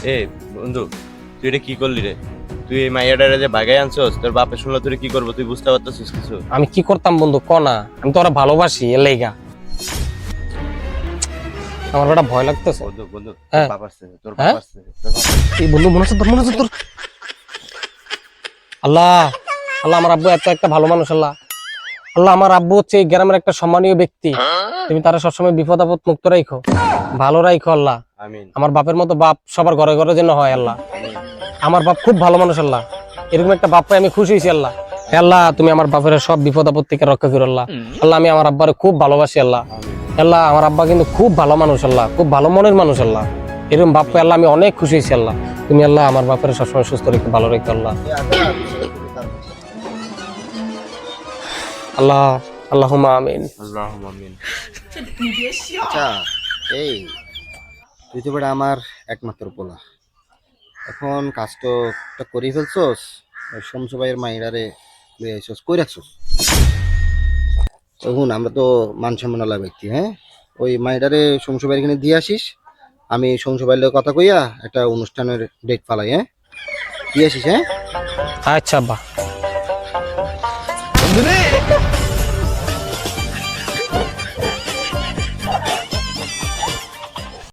এ বন্ধু, তুই এটা কি করলি রে? তুই এই মাইয়াটারে যে বাগাই আনছস, তোর বাপে শুনলে তুই কি করবো? তুই বুঝতে পারতেছিস কিছু? আমি কি করতাম বন্ধু ক না, আমি তো ওরা ভালোবাসি এর লাইগা আমার ওটা ভয় লাগতেছে। বন্ধু বন্ধু, তোর হ্যাঁ। বাপ আসছে, তোর হ্যাঁ? বাপ আসছে, তোর বাপ আসছে। এই বন্ধু মনে হচ্ছে তোর। আল্লাহ, আল্লাহ আমার আব্বু এত একটা ভালো মানুষ। আল্লাহ, আল্লাহ আমার আব্বু হচ্ছে এই গ্রামের একটা সম্মানীয় ব্যক্তি। তুমি তারা সবসময় বিপদ আপদ মুক্ত রাখো, ভালো রাখো আল্লাহ। আমিন। আমার বাপের মতো বাপ সবার ঘরে ঘরে যেন হয় আল্লাহ। আমিন। আমার বাপ খুব ভালো মানুষ আল্লাহ, এরকম একটা বাপ পাই আমি খুশি হয়েছি আল্লাহ। হে আল্লাহ, তুমি আমার বাপের সব বিপদ আপদ থেকে রক্ষা করো আল্লাহ। আল্লাহ আমি আমার আব্বারে খুব ভালোবাসি আল্লাহ। আমিন। আল্লাহ আমার আব্বা কিন্তু খুব ভালো মানুষ আল্লাহ, খুব ভালো মনের মানুষ আল্লাহ। এরকম বাপ পেয়ে আল্লাহ আমি অনেক খুশি হয়েছি আল্লাহ। তুমি আল্লাহ আমার বাপের সবসময় সুস্থ রেখে ভালো রেখে আল্লাহ। আল্লাহ, আল্লাহুম্মা আমিন। আল্লাহুম্মা আমিন। আচ্ছা, এই তুই তো বেটা আমার একমাত্র পোলা। এখন কাজ তো একটা করে ফেলছস, ওই শমসু ভাইয়ের মাইরারে লই আইছস, কই রাখছস? তখন আমরা তো মান সম্মানওয়ালা ব্যক্তি, হ্যাঁ? ওই মাইরারে শমসু ভাইয়ের এখানে দিয়ে আসিস, আমি শমসু ভাইয়ের লগে কথা কইয়া একটা অনুষ্ঠানের ডেট ফালাই, হ্যাঁ? দিয়ে আসিস, হ্যাঁ? আচ্ছা আব্বা। বন্ধুরে